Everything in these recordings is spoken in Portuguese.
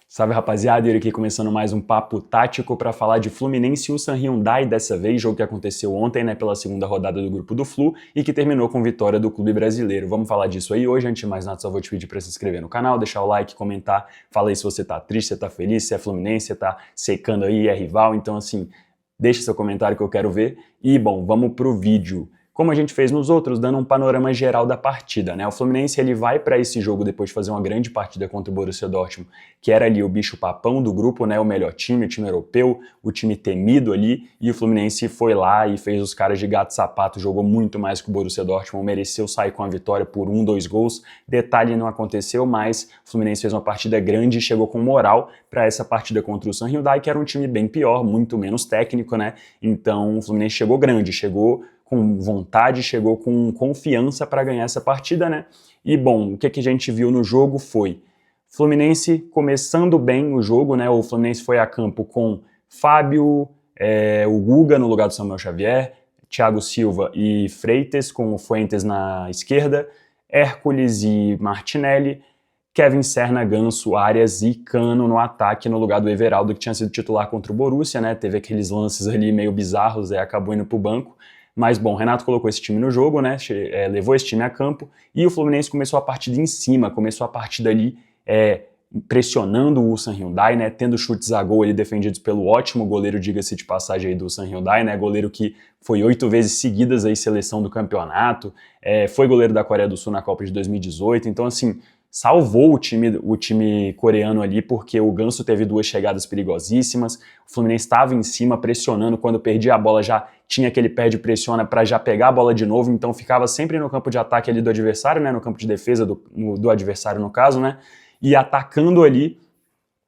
Salve rapaziada, Yuri aqui começando mais um papo tático para falar de Fluminense e Ulsan Hyundai dessa vez, jogo que aconteceu ontem, né, pela segunda rodada do grupo do Flu e que terminou com vitória do clube brasileiro. Vamos falar disso aí hoje. Antes de mais nada, só vou te pedir para se inscrever no canal, deixar o like, comentar, fala aí se você tá triste, se tá feliz, se é Fluminense, se tá secando aí, é rival, então assim, deixa seu comentário que eu quero ver. E bom, vamos pro vídeo. Como a gente fez nos outros, dando um panorama geral da partida, né? O Fluminense ele vai para esse jogo depois de fazer uma grande partida contra o Borussia Dortmund, que era ali o bicho-papão do grupo, né? O melhor time, o time europeu, o time temido ali, e o Fluminense foi lá e fez os caras de gato-sapato, jogou muito mais que o Borussia Dortmund, mereceu sair com a vitória por 1-2 gols. Detalhe, não aconteceu, mas o Fluminense fez uma partida grande e chegou com moral para essa partida contra o Ulsan Hyundai, que era um time bem pior, muito menos técnico, né? Então o Fluminense chegou grande, chegou com vontade, chegou com confiança para ganhar essa partida, né? E bom, o que a gente viu no jogo foi Fluminense começando bem o jogo, né? O Fluminense foi a campo com Fábio, o Guga no lugar do Samuel Xavier, Thiago Silva e Freitas, com o Fuentes na esquerda, Hércules e Martinelli, Kevin Serna, Ganso, Arias e Cano no ataque no lugar do Everaldo, que tinha sido titular contra o Borussia, né? Teve aqueles lances ali meio bizarros, acabou indo pro banco. Mas, bom, o Renato colocou esse time no jogo, né? Levou esse time a campo e o Fluminense começou a partida em cima, começou a partida ali pressionando o Ulsan Hyundai, né? Tendo chutes a gol ali defendidos pelo ótimo goleiro, diga-se de passagem aí do Ulsan Hyundai, né? Goleiro que foi 8 vezes seguidas aí seleção do campeonato, foi goleiro da Coreia do Sul na Copa de 2018, então assim, salvou o time coreano ali, porque o Ganso teve 2 chegadas perigosíssimas, o Fluminense estava em cima, pressionando, quando perdia a bola já tinha aquele perde-pressiona para já pegar a bola de novo, então ficava sempre no campo de ataque ali do adversário, né, no campo de defesa do adversário no caso, né, e atacando ali,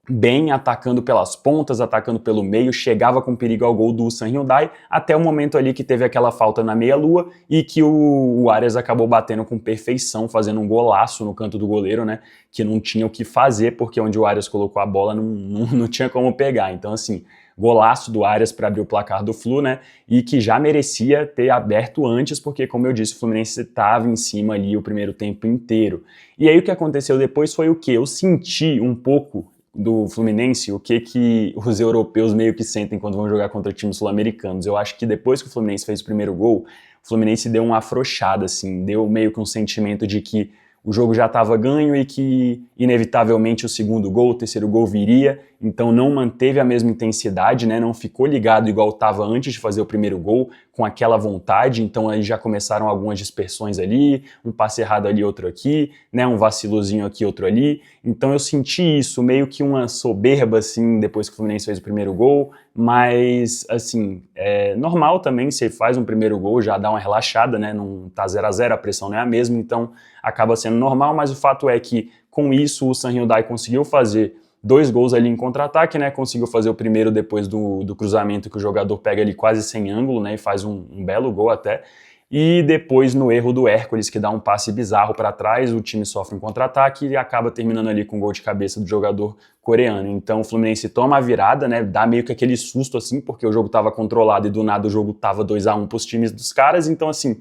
bem, atacando pelas pontas, atacando pelo meio, chegava com perigo ao gol do Ulsan Hyundai, até o momento ali que teve aquela falta na meia-lua e que o Arias acabou batendo com perfeição, fazendo um golaço no canto do goleiro, né, que não tinha o que fazer, porque onde o Arias colocou a bola não tinha como pegar, então assim, golaço do Arias para abrir o placar do Flu, né, e que já merecia ter aberto antes, porque como eu disse, o Fluminense estava em cima ali o primeiro tempo inteiro. E aí o que aconteceu depois foi o quê? Eu senti um pouco do Fluminense, o que os europeus meio que sentem quando vão jogar contra times sul-americanos. Eu acho que depois que o Fluminense fez o primeiro gol, o Fluminense deu uma afrouxada, assim, deu meio que um sentimento de que o jogo já estava ganho e que inevitavelmente o segundo gol, o terceiro gol viria, então não manteve a mesma intensidade, né? Não ficou ligado igual estava antes de fazer o primeiro gol, com aquela vontade, então aí já começaram algumas dispersões ali, um passe errado ali, outro aqui, né? Um vacilozinho aqui, outro ali, então eu senti isso, meio que uma soberba assim, depois que o Fluminense fez o primeiro gol, mas assim, é normal também, você faz um primeiro gol, já dá uma relaxada, né? Não tá 0-0, a pressão não é a mesma, então acaba sendo normal, mas o fato é que com isso o Ulsan Hyundai conseguiu fazer 2 gols ali em contra-ataque, né? Conseguiu fazer o primeiro depois do cruzamento que o jogador pega ali quase sem ângulo, né? E faz um belo gol até. E depois no erro do Hércules, que dá um passe bizarro para trás, o time sofre um contra-ataque e acaba terminando ali com um gol de cabeça do jogador coreano. Então o Fluminense toma a virada, né? Dá meio que aquele susto assim, porque o jogo estava controlado e do nada o jogo estava 2-1 para os times dos caras. Então assim,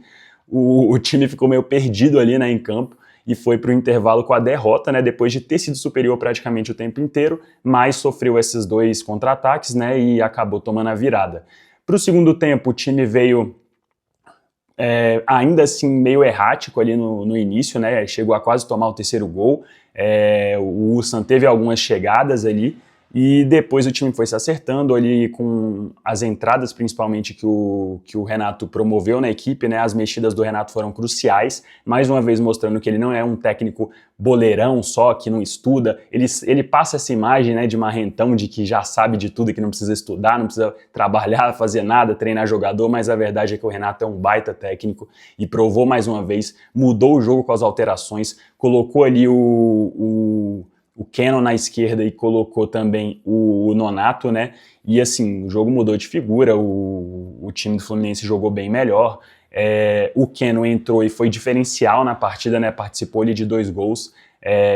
o time ficou meio perdido ali, né, em campo. E foi para o intervalo com a derrota, né, depois de ter sido superior praticamente o tempo inteiro, mas sofreu esses 2 contra-ataques, né, e acabou tomando a virada. Para o segundo tempo, o time veio ainda assim meio errático ali no início, né, chegou a quase tomar o terceiro gol, o Ulsan teve algumas chegadas ali, e depois o time foi se acertando ali com as entradas, principalmente que o Renato promoveu na equipe, né? As mexidas do Renato foram cruciais, mais uma vez mostrando que ele não é um técnico boleirão só, que não estuda, ele passa essa imagem, né, de marrentão, de que já sabe de tudo, que não precisa estudar, não precisa trabalhar, fazer nada, treinar jogador, mas a verdade é que o Renato é um baita técnico e provou mais uma vez, mudou o jogo com as alterações, colocou ali o Keno na esquerda e colocou também o Nonato, né? E assim, o jogo mudou de figura, o time do Fluminense jogou bem melhor, o Keno entrou e foi diferencial na partida, né? Participou ali de 2 gols,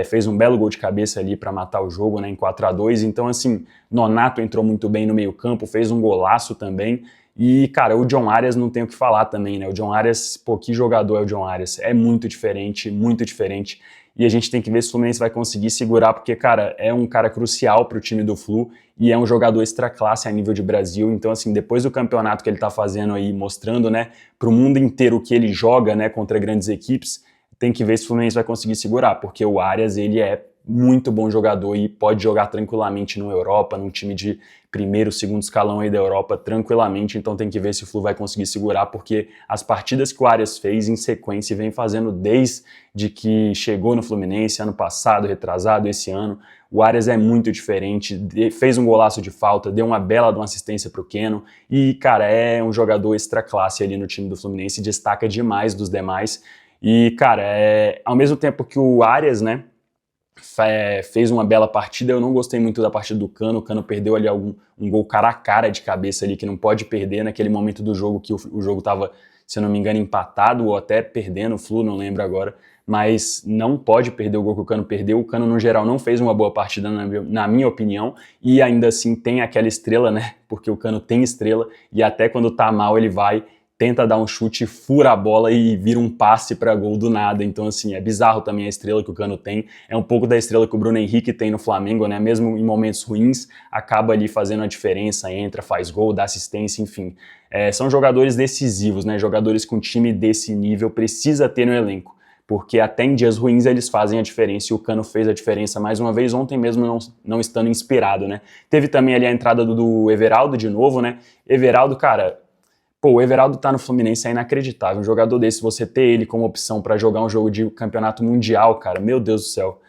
fez um belo gol de cabeça ali para matar o jogo, né? Em 4-2, então assim, Nonato entrou muito bem no meio campo, fez um golaço também. E, cara, o John Arias não tem o que falar também, né? O John Arias, pô, que jogador é o John Arias? É muito diferente, muito diferente. e a gente tem que ver se o Fluminense vai conseguir segurar, porque, cara, é um cara crucial para o time do Flu e é um jogador extra classe a nível de Brasil. Então, assim, depois do campeonato que ele tá fazendo aí, mostrando, né, pro mundo inteiro o que ele joga, né, contra grandes equipes, tem que ver se o Fluminense vai conseguir segurar, porque o Arias, ele é muito bom jogador e pode jogar tranquilamente na Europa, num time de primeiro, segundo escalão aí da Europa, tranquilamente. Então tem que ver se o Flu vai conseguir segurar, porque as partidas que o Arias fez em sequência e vem fazendo desde que chegou no Fluminense, ano passado, retrasado, esse ano, o Arias é muito diferente, fez um golaço de falta, deu uma bela de uma assistência pro Keno e, cara, é um jogador extra classe ali no time do Fluminense, destaca demais dos demais. E, cara, ao mesmo tempo que o Arias, né, fez uma bela partida, eu não gostei muito da partida do Cano. O Cano perdeu ali um gol cara a cara de cabeça ali, que não pode perder naquele momento do jogo que o jogo estava, se eu não me engano, empatado ou até perdendo o Flu, não lembro agora, mas não pode perder o gol que o Cano perdeu. O Cano, no geral, não fez uma boa partida, na minha opinião, e ainda assim tem aquela estrela, né, porque o Cano tem estrela, e até quando tá mal ele tenta dar um chute, fura a bola e vira um passe para gol do nada. Então, assim, é bizarro também a estrela que o Cano tem. É um pouco da estrela que o Bruno Henrique tem no Flamengo, né? Mesmo em momentos ruins, acaba ali fazendo a diferença, entra, faz gol, dá assistência, enfim. São jogadores decisivos, né? Jogadores com time desse nível precisa ter no elenco, porque até em dias ruins eles fazem a diferença, e o Cano fez a diferença mais uma vez ontem mesmo, não estando inspirado, né? Teve também ali a entrada do Everaldo de novo, né? Everaldo, cara... Pô, o Everaldo tá no Fluminense, é inacreditável. Um jogador desse, você ter ele como opção para jogar um jogo de campeonato mundial, cara, meu Deus do céu.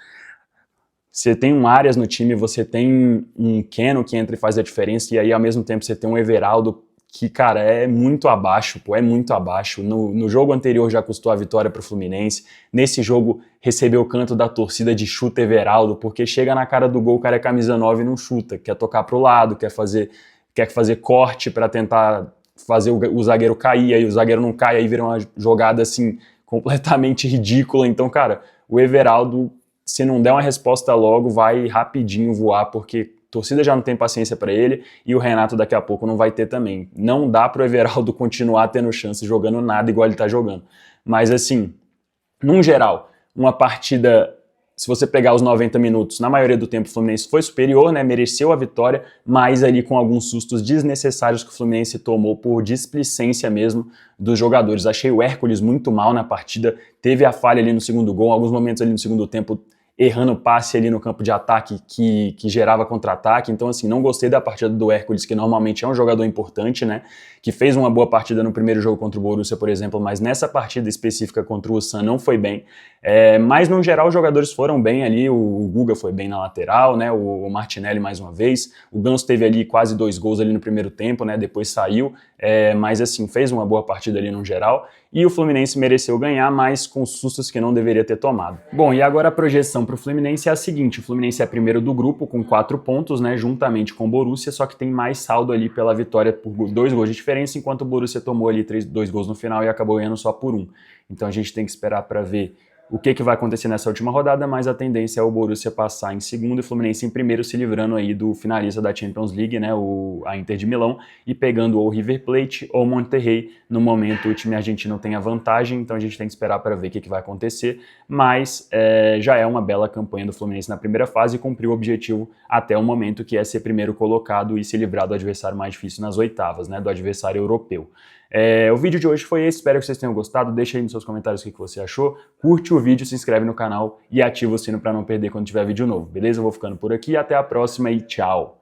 Você tem um Arias no time, você tem um Keno que entra e faz a diferença, e aí ao mesmo tempo você tem um Everaldo que, cara, é muito abaixo, pô, é muito abaixo. No jogo anterior já custou a vitória pro Fluminense, nesse jogo recebeu o canto da torcida de chuta Everaldo, porque chega na cara do gol, o cara é camisa 9 e não chuta, quer tocar pro lado, quer fazer corte para tentar fazer o zagueiro cair, aí o zagueiro não cai, aí vira uma jogada assim completamente ridícula. Então, cara, o Everaldo, se não der uma resposta logo, vai rapidinho voar, porque a torcida já não tem paciência para ele e o Renato daqui a pouco não vai ter também. Não dá pro Everaldo continuar tendo chance jogando nada igual ele tá jogando. Mas assim, num geral, uma partida, se você pegar os 90 minutos, na maioria do tempo o Fluminense foi superior, né, mereceu a vitória, mas ali com alguns sustos desnecessários que o Fluminense tomou por displicência mesmo dos jogadores. Achei o Hércules muito mal na partida, teve a falha ali no segundo gol, alguns momentos ali no segundo tempo errando passe ali no campo de ataque que gerava contra-ataque. Então, assim, não gostei da partida do Hércules, que normalmente é um jogador importante, né, que fez uma boa partida no primeiro jogo contra o Borussia, por exemplo, mas nessa partida específica contra o Ulsan não foi bem. Mas, no geral, os jogadores foram bem ali, o Guga foi bem na lateral, né, o Martinelli mais uma vez, o Ganso teve ali quase 2 gols ali no primeiro tempo, né, depois saiu, mas, assim, fez uma boa partida ali no geral, e o Fluminense mereceu ganhar, mas com sustos que não deveria ter tomado. Bom, e agora a projeção para o Fluminense é a seguinte: o Fluminense é primeiro do grupo com 4 pontos, né, juntamente com o Borussia, só que tem mais saldo ali pela vitória por 2 gols de diferença, enquanto o Borussia tomou ali 2 gols no final e acabou ganhando só por 1. Então a gente tem que esperar para ver o que vai acontecer nessa última rodada, mas a tendência é o Borussia passar em segundo e o Fluminense em primeiro, se livrando aí do finalista da Champions League, né, a Inter de Milão, e pegando ou o River Plate ou o Monterrey. No momento o time argentino tem a vantagem, então a gente tem que esperar para ver o que vai acontecer, mas já é uma bela campanha do Fluminense na primeira fase e cumpriu o objetivo até o momento, que é ser primeiro colocado e se livrar do adversário mais difícil nas oitavas, né, do adversário europeu. O vídeo de hoje foi esse, espero que vocês tenham gostado, deixa aí nos seus comentários o que você achou, curte o vídeo, se inscreve no canal e ativa o sino para não perder quando tiver vídeo novo, beleza? Eu vou ficando por aqui, até a próxima e tchau!